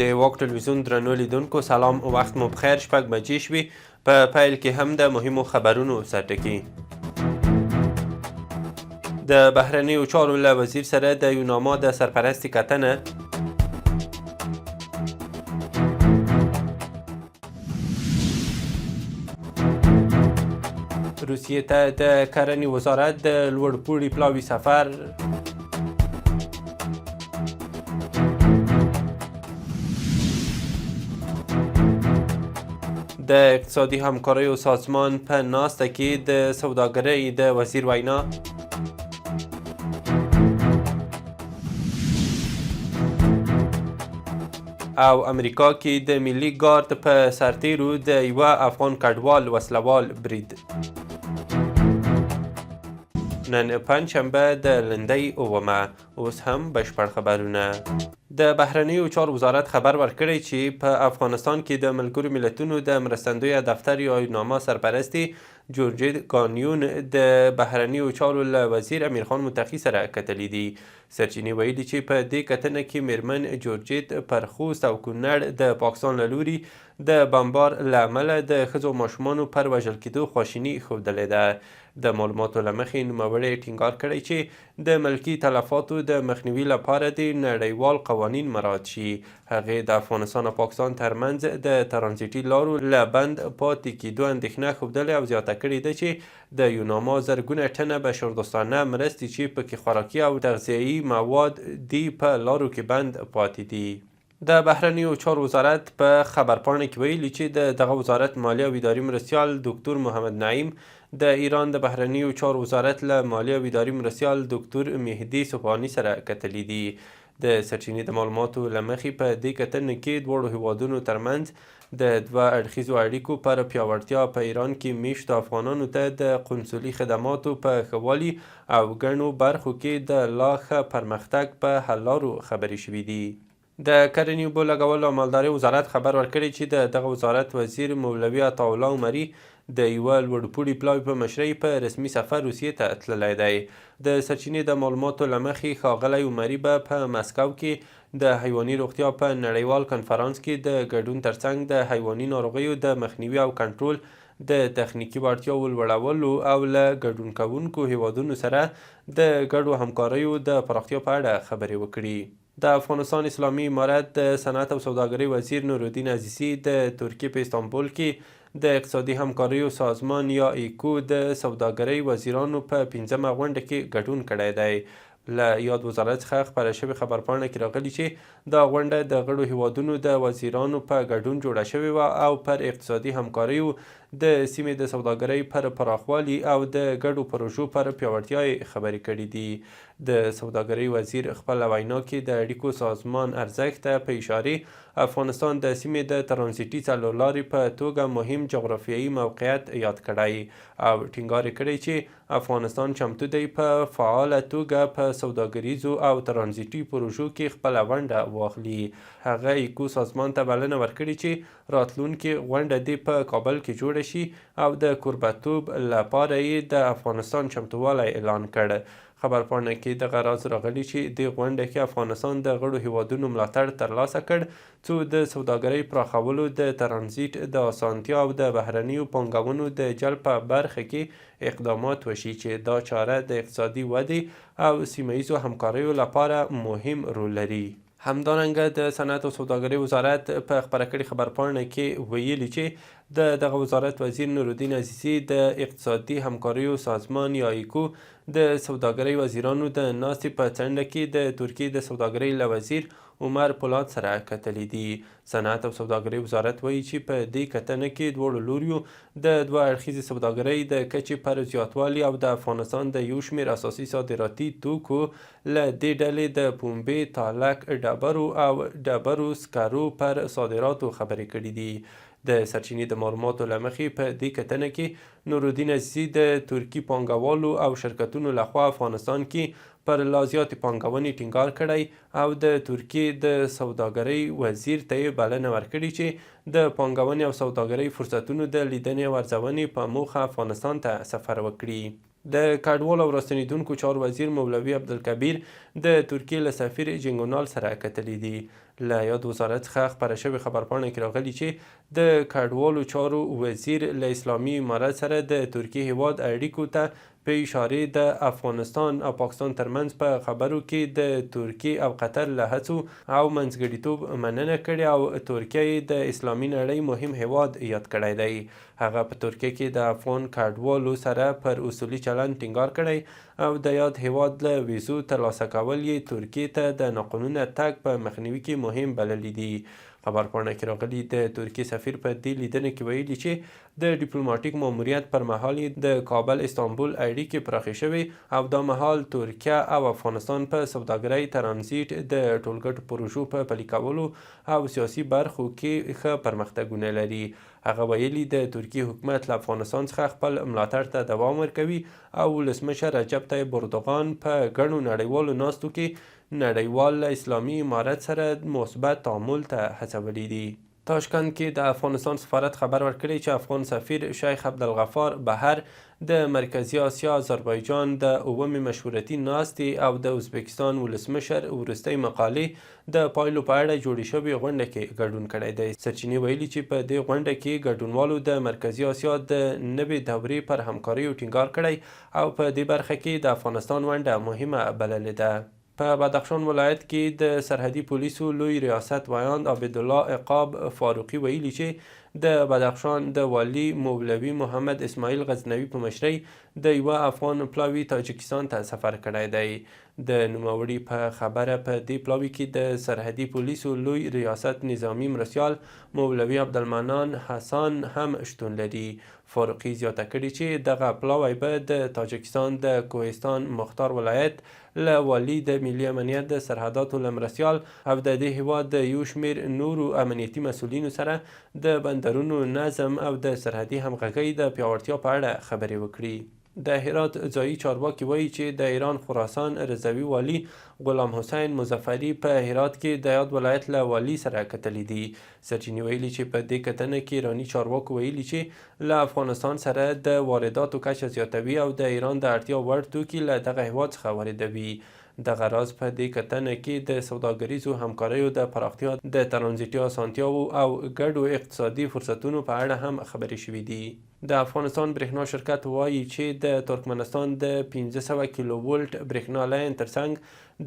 د واک ټلویزیون درنو لیدونکو سلام، وخت مو بخیر. 6 بجې شوي. په پیل کې هم د مهمو خبرونو سرټکي. د بهرنیو چارو له وزیر سره د یوناما د سرپرستي کتنه. روسیې ته د کرنې وزارت د لوړپوړي پلاوي سفر. د اقتصادي همکاریو سازمان په ناسته کې د سوداګرۍ د وزیر وینا. او امریکا کې د ملي ګارد په سرتیرو د یوه افغان کډوال وسلوال برید. نن پنجشنبه د لندۍ 9. اوس هم بشپړ خبرونه. د بهرنیو چارو وزارت خبر ورکړی چې په افغانستان کې د ملګرو ملتونو د مرستندویه دفتر یا یوناما سرپرستی جورجیت کانیون د بهرنیو چارو له وزیر امیرخان متقي سره کتلي دي. سرچینې ویلي چې په دې کتنه کې میرمن جورجیت پر خوست او کونړ د پاکستان له لوري د بمبار له امله د ښځو ماشومانو پر وژل کېدو خواشیني ښودلې ده. د معلوماتو له مخې نوموړی ټینګار کړی چې د ملکي تلفاتو د مخنیوي لپاره د نړیوال قوانین مراعات شي. هغې د افغانستان او پاکستان ترمنځ د ترانزیټي لارو له بند پاتې کېدو اندېښنه ښودلې او زیاته کړې ده چې د یوناما زرګونه ټنه بشردوستانه مرستې چې پکې خوراکي او تغذیه‌ایي مواد دي په لارو کې بند پاتې دي. د بهرنیو چارو وزارت په خبرپاڼه کې ویلي چې د دغه وزارت مالی او اداري مرستیال دکتور محمد نعیم د ایران د بهرنیو چارو وزارت له مالی او اداري مرستیال دکتور مهدي سبحاني سره کتلي دي. د سرچینې د معلوماتو له مخې په دې کتنه کې دواړو هیوادونو ترمنځ د دوه اړخیزو اړیکو پر پیاوړتیا، په ایران کې میشتو افغانانو ته د قنسولي خدماتو په ښه والي او ګڼو برخو کې د لا ښه پرمختګ په حل لارو خبرې شوي دي. د کرنې اوبو لګولو او مالدارۍ وزارت خبر ورکړی چې د دغه وزارت وزیر مولوي عطاالله عمري د یوه لوړپوړي پلاوي په مشرۍ په رسمي سفر روسیې ته تللی دی. د سرچینې د معلوماتو له مخې ښاغلی عمري به په مسکو کې د حیواني روغتیا په نړیوال کنفرانس کې د ګډون ترڅنګ د حیواني ناروغیو د مخنیوي او کنټرول د تخنیکي وړتیاو لوړولو او له ګډون کوونکو هیوادونو سره د ګډو همکاریو د پراختیا په اړه خبرې وکړي. د افغانستان اسلامي امارت د صنعت او سوداګرۍ وزیر نورالدین عزیزي د ترکیې په استانبول کې د اقتصادي همکاریو سازمان یا ایکو د سوداګرۍ وزیرانو په 5مه غونډه کې ګډون کړی دی. له یاد وزارت څخه خپره شوې خبرپاڼه کې راغلي چې دا غونډه د غړو هیوادونو د وزیرانو په ګډون جوړه شوې وه او پر اقتصادي همکاریو، د سیمې د سوداګرۍ پر پراخوالي او د ګډو پروژو پر پیاوړتیا یې خبرې کړي دي. د سوداګرۍ وزیر خپله وینا کې د اړیکو سازمان ارزښت ته په اشارې افغانستان د سیمې د ترانزیټي څلورلارې په توګه مهم جغرافیایي موقعیت یاد کړی او ټینګار کړی چې افغانستان چمتو دی په فعاله توګه په سوداګریزو او ترانزیټي پروژو کې خپله ونډه واخلي. هغه ایکو سازمان ته بلنه ورکړې چې راتلونکې غونډه دې په کابل کې جوړه شي او د کوربهتوب لپاره یې د افغانستان چمتووالی اعلان کړ. خبرپاڼه کې دغه راز راغلی چې دې غونډه کې افغانستان د غړو هیوادونو ملاتړ ترلاسه کړ څو د سوداګرۍ پراخولو، د ترانزیت د اسانتیا او د بهرنیو پانګونو د جلب په برخه کې اقدامات وشي چې دا چاره د اقتصادي ودې او سیمه ییزو همکاریو لپاره مهم رول لري. همدارنګه د صنعت او سوداګرۍ وزارت په خپره کړې خبرپاڼه کې ویلي چې د دغه وزارت وزیر نورالدین عزیزي د اقتصادي همکاریو سازمان یا ایکو د سوداګرۍ وزیرانو د ناستې په څنډه کې د ترکیې د سوداګرۍ له وزیر عمر پولاد سره کتلي دي. صنعت او سوداګرۍ وزارت وایي چې په دې کتنه کې دواړو لوریو د دوه اړخیزې سوداګرۍ د کچې پر زیاتوالي او د افغانستان د یو شمېر اساسي صادراتي توکو له دې ډلې د پنبې، تالک، ډبرو او ډبرو سکرو پر صادراتو خبرې کړي دي. د سرچینې د معلوماتو له مخې په دې کتنه کې نورالدین عزیزي د ترکي پانګوالو او شرکتونو لخوا افغانستان کې پر لا زیاتې پانګونې ټینګار کړی او د ترکیې د سوداګرۍ وزیر ته یې بلنه ورکړې چې د پانګونې او سوداګرۍ فرصتونو د لیدنې او ارزونې په موخه افغانستان ته سفر وکړي. د کډوالو او راستنیدونکو چارو وزیر مولوي عبدالکبیر د ترکیې له سفیر جنګونال سره کتلي دي. له یاد وزارت څخه خپره شوې خبرپاڼه کې راغلي چې د کډوالو چارو وزیر له اسلامي امارت سره د ترکیې هیواد اړیکو ته په اشارې د افغانستان او پاکستان ترمنځ په خبرو کې د ترکیې او قطر له هڅو او منځګړیتوب مننه کړې او ترکیه د اسلامي نړۍ مهم هیواد یاد کړی دی. هغه په ترکیه کې د افغان کډوالو سره پر اصولي چلند ټینګار کړی او د یاد هیواد له ویزو ترلاسه کول یې ترکیې ته د ناقانونه تګ په مخنیوي کې مهم بللی دي. خبرپاڼه کې راغلي د ترکیې سفیر په دې لیدنه کې ویلي چې د ډیپلوماټیک ماموریت پر مهال د کابل استانبول اړیکې پراخې شوې او دا مهال ترکیه او افغانستان په سوداګرۍ ترانزیت د ټولګټو پروژو په پلي کولو او سیاسي برخو کې ښه پرمختګونه لري. هغه ویلي د ترکیې حکومت له افغانستان څخه خپل ملاتړ ته دوام ورکوي او ولسمشر رجب طیب اردوغان په ګڼو نړیوالو ناستو کې نړیوال اسلامي امارت سره مثبت تعامل ته هڅولی دي. تاشکند کې د افغانستان سفارت خبر ورکړی چې افغان سفیر شیخ عبدالغفار بهر د مرکزی آسیا آذربایجان د 9مې مشورتي ناستې او د ازبکستان ولسمشر وروستۍ مقالې د پایلو په اړه جوړې شوې غونډه کې ګډون کړی دی. سرچینې ویلي چې په دې غونډه کې ګډونوالو د مرکزی آسیا د نوې دورې پر همکاریو ټینګار کړی او په دې برخه کې د افغانستان ونډه مهمه بللې ده. په بدخشان ولایت کې د سرحدي پولیسو لوی ریاست ویاند عبدالله عقاب فاروقي ویلي چې د بدخشان د والي مولوي محمد اسماعیل غزنوي په مشرۍ د یوه افغان پلاوي تاجکستان ته سفر کړی دی. د نوموړي په خبره په دې پلاوي کې د سرحدي پولیسو لوی ریاست نظامی مرستیال مولوي عبدالمنان حسان هم شتون لري. فاروقي زیاته کړې چې دغه پلاوی به د تاجکستان د کوهستان مختار ولایت له والي د ملي امنیت د سرحداتو له مرستیال او د دې هیواد د یو شمېر نورو امنیتي مسؤلینو سره د بندرونو نظم او د سرحدي همغږۍ د پیاوړتیا په اړه خبرې وکړي. د هرات ځایي چارواکي وایي چې د ایران خراسان رضوي والي غلام حسین مظفري په هرات کې د یاد ولایت له والي سره کتلي دي. سرچینې ویلي چې په دې کتنه کې ایراني چارواکو ویلي چې له افغانستان سره د وارداتو کچه زیاتوي او د ایران د اړتیا وړ توکي له دغه هیواد څخه واردوي. دغه راز په دې کتنه کې د سوداګریزو همکاریو د پراختیا د ترانزیتي اسانتیاوو او ګډو اقتصادي فرصتونو په اړه هم خبرې شوې دي. د افغانستان برېښنا شرکت وایي چې د ترکمنستان د 1500 کیلو ولټ برېښنا لاین ترڅنګ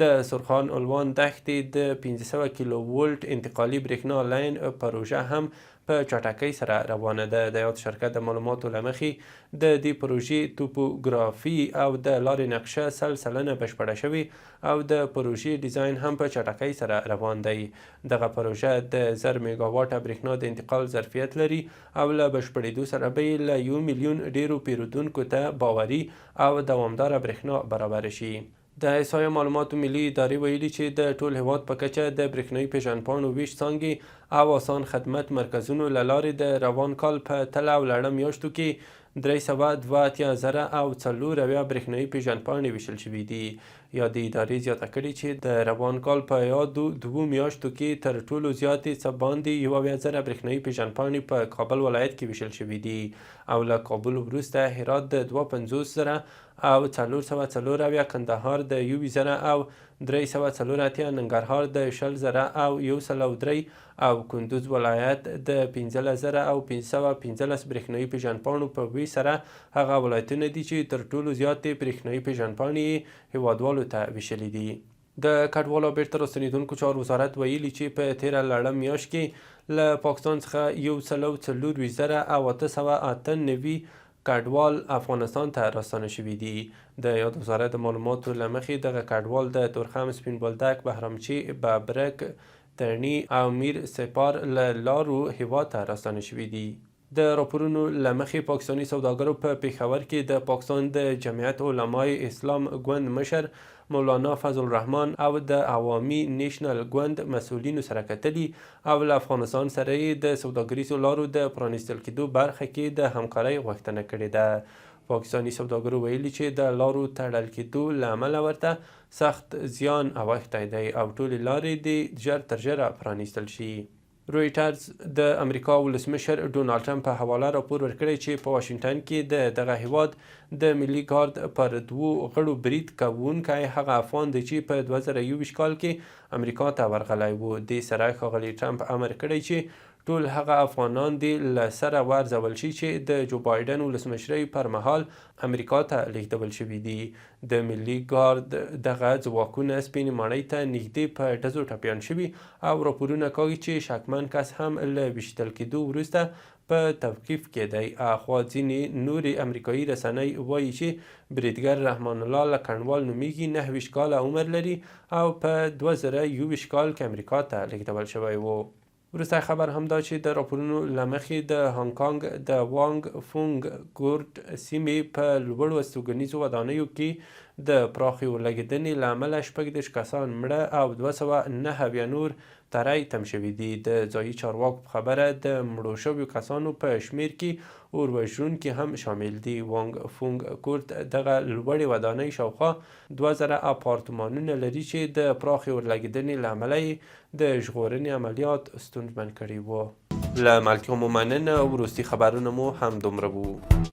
د سرخان الوان دښتې د 500 کیلو ولټ انتقالي برېښنا لاین پروژه هم په چټکۍ سره روانه ده. د یاد شرکت د معلوماتو له مخې د دې پروژې توپوګرافي او د لارې نقشه 100% بشپړه شوې او د پروژې ډیزاین هم په چټکۍ سره روان دی. دغه پروژه د 1000 میګاواټه برېښنا د انتقال ظرفیت لري او له بشپړېدو سره به له 1 میلیون ډیرو پیرودونکو ته باوري او دوامداره برېښنا برابر شي. د احصایه معلوماتو ملي ادارې ویلي چې د ټول هیواد په کچه د برېښنایي پیژندپاڼو ویش څانګې او آسان خدمت مرکزونو له لارې د روان کال په تله او لړم میاشتو کې 382,000 او 4 برېښنایي پیژندپاڼې ویشل شوي دي. یادې ادارې زیاته کړې چې د روان کال په یادو 2 میاشتو کې تر ټولو زیاتې څه باندې 11,000 برېښنایي پیژندپاڼې په کابل ولایت کې ویشل شوي دي او له کابل وروسته هرات د 52,000 او 440 کندهار د 1,000 او 384 ننګرهار د 100,000 او 103 او کندوز ولایت د 15,000 او 515 برېښنایي پیژندپاڼو په ویش سره هغه ولایتونه دي چې تر ټولو زیاتې برېښنایي پیژندپاڼې هیوادوالو ته ویشلي دي. د کډوالو او بیرته راستنیدونکو چارو وزارت ویلي چې په تیره لړم میاشت کې له پاکستان څخه 1,40,000 او 898 کډوال افغانستان ته راستانه شوي دي. د یاد وزارت د معلوماتو له مخې دغه کډوال د تورخم، سپین بولدک، بهرامچی، ببرک، ترنی او میر سپار له لارو هیواد ته راستانه شوي دي. د راپورونو له مخې پاکستاني سوداګرو په پېښور کې د پاکستان د جمعیت علمای اسلام ګوند مشر مولانا فضل الرحمن او د عوامي نیشنل ګوند مسؤلینو سره کتلي او له افغانستان سره یې د سوداګریزو لارو د پرانیستل کېدو برخه کې د همکارۍ غوښتنه کړې ده. پاکستاني سوداګرو ویلي چې د لارو تړل کېدو له امله ورته سخت زیان اوښتی دی او ټولې لارې دې ژر تر ژره پرانیستل شي. رویټرز د امریکا ولسمشر ډونالډ ټرمپ په حواله راپور ورکړی چې په واشنګټن کې د دغه هیواد د ملي ګارد پر 2 غړو برید کوونکی هغه افغان دی چې په 2021 کال کې امریکا ته ورغلی و. دې سره ښاغلي ټرمپ امر کړی چې ټول هغه افغانان دې له سره وارزول شي چې د جو بایډن ولسمشرۍ پر مهال امریکا ته لیږدول شوي دي. د ملي ګارد دغه ځواکونه سپینې ماڼۍ ته نږدې په ډزو ټپیان شوي او راپورونه کوي چې شکمن کس هم له ویشتل کېدو وروسته په توقیف کې دی. اخوا ځینې نورې امریکایي رسنۍ وایي چې بریدګر رحمان الله لکنډوال نومیږي، 29 کاله عمر لري او په 2021 کال کې امریکا ته لیږدول شوی و. وروستی خبر هم دا چې د راپورونو له مخې د هانګ کانګ د وانګ فونګ ګورډ سیمې په لوړو استوګنیزو ودانیو کې د پراخې اورلګېدنې له امله 26 کسان مړه او 209 نور تری تم شوي دي. د ځایي چارواکو په خبره د مړو شویو کسانو په شمیر کې اور وژونکي هم شامل دي. وانګ فونګ ګورډ دغه لوړې ودانۍ شاوخوا 2000 اپارتمانونه لري چې د پراخې اورلګېدنې له امله یې د ژغورنې عملیات ستونزمن کړي وو. له ملتیا مو مننه. وروستي خبرونه مو هم دومره وو.